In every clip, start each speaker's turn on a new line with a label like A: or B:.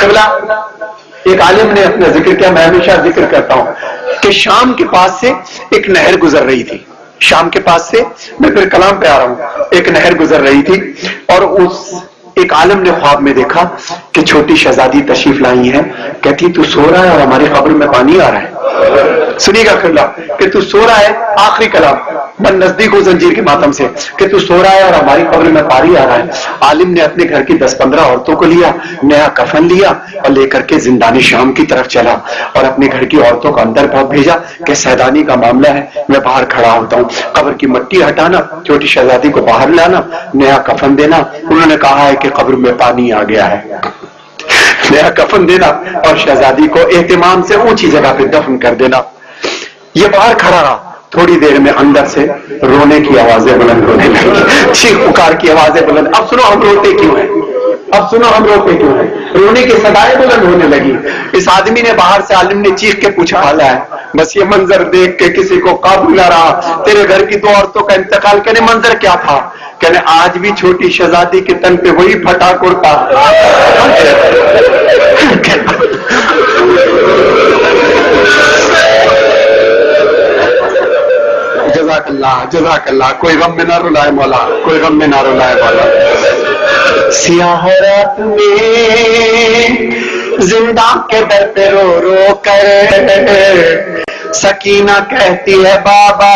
A: قبلہ ایک عالم نے اپنا ذکر کیا، میں ہمیشہ ذکر کرتا ہوں کہ شام کے پاس سے ایک نہر گزر رہی تھی، شام کے پاس سے، میں پھر کلام پہ آ رہا ہوں، ایک نہر گزر رہی تھی اور اس ایک عالم نے خواب میں دیکھا کہ چھوٹی شہزادی تشریف لائی ہے، کہتی تو سو رہا ہے اور ہماری قبر میں پانی آ رہا ہے. سنیے گا کھلا کہ تو سو رہا ہے، آخری کلام من نزدیک ہو زنجیر کے ماتم سے، کہ تو سو رہا ہے اور ہماری قبر میں پانی آ رہا ہے. عالم نے اپنے گھر کی 10-15 عورتوں کو لیا، نیا کفن لیا اور لے کر کے زندانی شام کی طرف چلا اور اپنے گھر کی عورتوں کو اندر بہت بھیجا کہ سیدانی کا معاملہ ہے، میں باہر کھڑا ہوتا ہوں، قبر کی مٹی ہٹانا، چھوٹی شہزادی کو باہر لانا، نیا کفن دینا. انہوں نے کہا ہے کہ قبر میں پانی آ گیا ہے، نیا کفن دینا اور شہزادی کو اہتمام سے اونچی جگہ پہ دفن کر دینا. یہ باہر کھڑا رہا، تھوڑی دیر میں اندر سے رونے کی آوازیں بلند ہونے لگی، چیخ پکار کی آوازیں بلند. اب سنو ہم روتے کیوں ہیں، اب سنو ہم روتے کیوں ہیں، رونے کی صدائیں بلند ہونے لگی. اس آدمی نے باہر سے، عالم نے چیخ کے پوچھا، حالا ہے بس یہ منظر دیکھ کے کسی کو قابو نہ رہا، تیرے گھر کی 2 عورتوں کا انتقال. کہنے منظر کیا تھا؟ کہنے آج بھی چھوٹی شہزادی کے تن پہ وہی پھٹا کرتا. جزاک اللہ جزاک اللہ. کوئی غم میں نہ رلائے مولا، کوئی غم میں نہ رلائے مولا. سیاہ رات میں زندہ کے در پہ رو رو کر سکینہ کہتی ہے بابا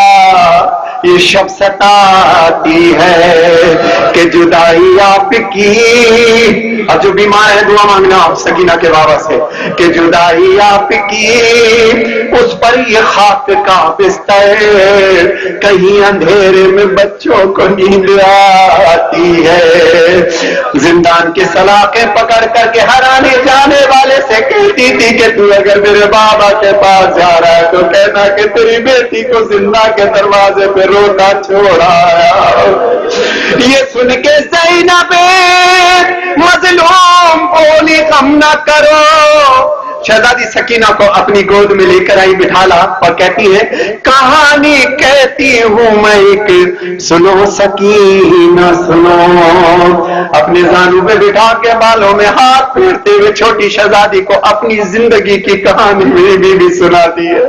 A: یہ شب ستاتی ہے کہ جدائی آپ کی. اب جو بیمار ہے دعا مانگنا آپ سکینہ کے بابا سے کہ جدائی آپ کی، اس پر یہ خاک کا بستر، کہیں اندھیرے میں بچوں کو نیند آتی ہے. زندان کی سلاخیں پکڑ کر کے ہر آنے جانے والے سے کہتی تھی کہ تو اگر میرے بابا کے پاس جا رہا ہے تو کہنا کہ تیری بیٹی کو زندہ کے دروازے پہ روتا چھوڑا. یہ سن کے زینب مظلوم بولی غم نہ کرو. شہزادی سکینہ کو اپنی گود میں لے کر آئی، بٹھالا اور کہتی ہے کہانی کہتی ہوں میں ایک، سنو سکینہ سنو. اپنے زانو پہ بٹھا کے بالوں میں ہاتھ پھیرتے ہوئے چھوٹی شہزادی کو اپنی زندگی کی کہانی میری بھی سنا دی ہے.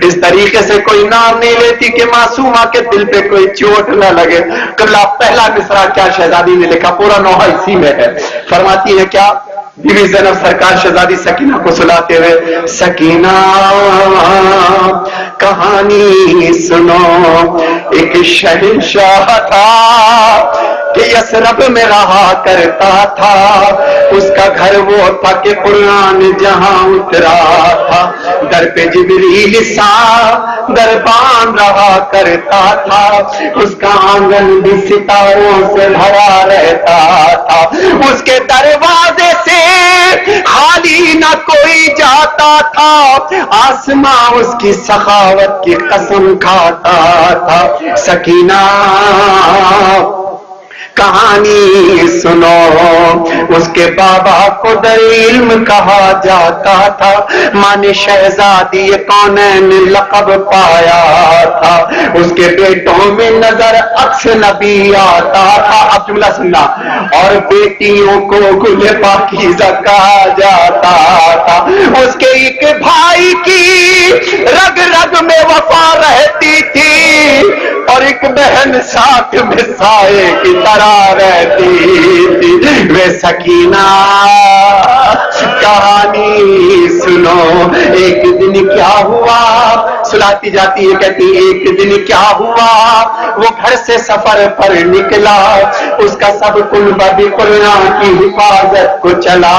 A: اس طریقے سے کوئی نام نہیں لیتی کہ معصومہ کے دل پہ کوئی چوٹ نہ لگے. قبلہ پہلا مصرع کیا شہزادی نے لکھا، پورا نوحہ اسی میں ہے. فرماتی ہے کیا، بیوی زینب سرکار شہزادی سکینہ کو سلاتے ہوئے، سکینہ کہانی سنو، ایک شہنشاہ تھا کہ یثرب میں رہا کرتا تھا. اس کا گھر وہ تھا کہ قرآن جہاں اترا تھا. در پہ جبریل سا دربان رہا کرتا تھا. اس کا آنگن بھی ستاروں سے بھرا رہتا تھا. اس کے دروازے سے خالی نہ کوئی جاتا تھا. آسماں اس کی سخاوت کی قسم کھاتا تھا. سکینہ کہانی سنو، اس کے بابا کو در علم کہا جاتا تھا. ماں نے شہزادی کونین لقب پایا تھا. اس کے بیٹوں میں نظر عکس نبی آتا تھا. اب جملہ سننا، اور بیٹیوں کو گل پاکیزہ کہا جاتا تھا. اس کے ایک بھائی کی رگ رگ میں وفا رہتی تھی اور ایک بہن ساتھ میں سائے کی طرح رہتی تھی. وہ سکینہ کہانی سنو، ایک دن کیا ہوا. سلاتی جاتی ہے، کہتی ایک دن کیا ہوا. وہ گھر سے سفر پر نکلا، اس کا سب کنبہ بھی قرآن کی حفاظت کو چلا.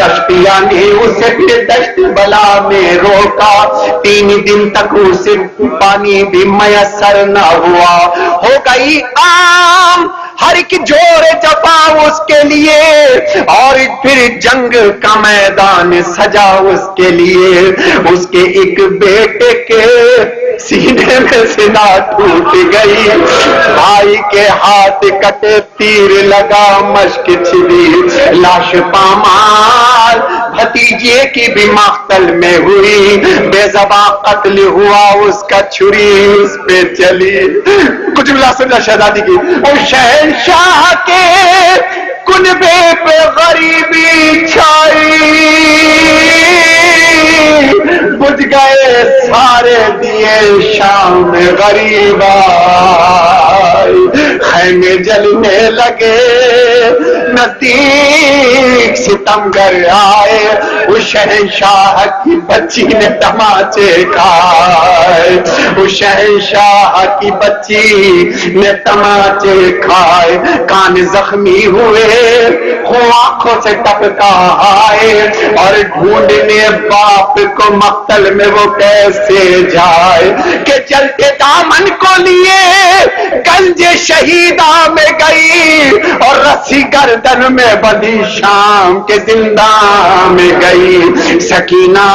A: اشقیاء نے اسے پھر دشت بلا میں روکا. 3 دن تک اسے پانی بھی میسر نہ ہوا. ہو گئی عام ہر ایک جور جفا اس کے لیے، اور پھر جنگ کا میدان سجا اس کے لیے. اس کے ایک بیٹے کے سینے میں سنا ٹوٹ گئی، بھائی کے ہاتھ کٹے، تیر لگا، مشک چھلی، لاش پامال بھتیجے کی بھی مقتل میں ہوئی. بے زباں قتل ہوا، اس کا چھری اس پہ چلی. کچھ ملا سننا شہزادی کی. اور شہنشاہ کے کنبے پہ غریبی چھائی، کے شام غریب آئی، خیمے جلنے لگے نزدیک ستمگر آئے، اس شہنشاہ کی بچی نے تماچے کھائے، اس شہنشاہ کی بچی نے تماچے کھائے، کان زخمی ہوئے، خون آنکھوں سے ٹپکا آئے، اور ڈھونڈنے باپ کو مقتل میں وہ کیسے جائے کہ چلتے دامن کو لیے گنج شہیدہ میں گئی، اور رسی گردن میں بندھی شام کے زندان میں گئی۔ سکینہ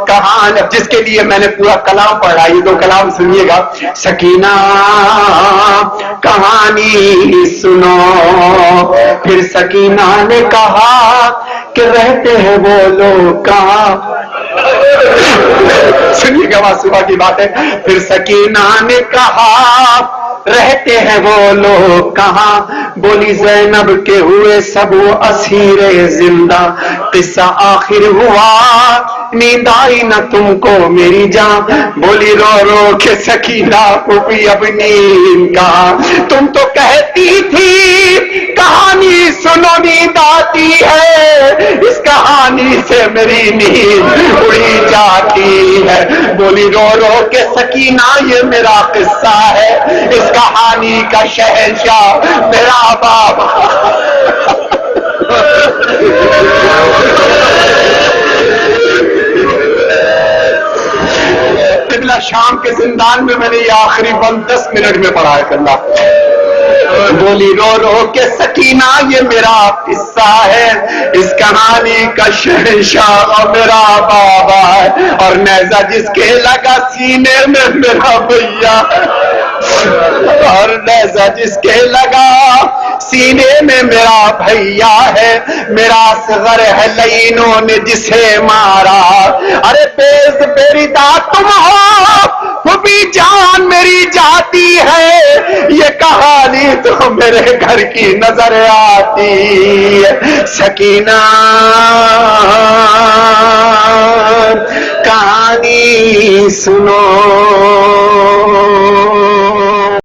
A: کہاں، جس کے لیے میں نے پورا کلام پڑھا، یہ دو کلام سنیے گا۔ سکینہ کہانی سنو، پھر سکینہ نے کہا کہ رہتے ہیں وہ لوگ کہاں، سنیے گا، وہاں صبح کی بات ہے۔ پھر سکینہ نے کہا رہتے ہیں وہ لوگ کہاں، بولی زینب کے ہوئے سب وہ اسیر زندہ، قصہ آخر ہوا نیند آئی نہ تم کو میری جان، بولی رو رو کے سکینہ پھوپھی اب نیند کہاں، تم تو کہتی تھی کہانی سنو نیند آتی ہے، اس کہانی سے میری نیند اڑی جاتی ہے، بولی رو رو کے سکینہ یہ میرا قصہ ہے، اس کہانی کا شہنشاہ میرا بابا۔ قبلہ شام کے زندان میں نے یہ آخری بند 10 منٹ میں پڑھا ہے کرنا۔ بولی رو رو کے سکینہ یہ میرا قصہ ہے، اس کہانی کا شہنشاہ میرا بابا ہے، اور نیزہ جس کے لگا سینے میں میرا بھیا ہے، اور نیزہ جس کے لگا سینے میں میرا بھیا ہے، میرا اصغر ہے لعینوں نے جسے مارا، ارے بیز میری داد تم ہو پھوپھی جان میری جاتی ہے، یہ کہانی تو میرے گھر کی نظر آتی ہے۔ سکینہ کہانی سنو۔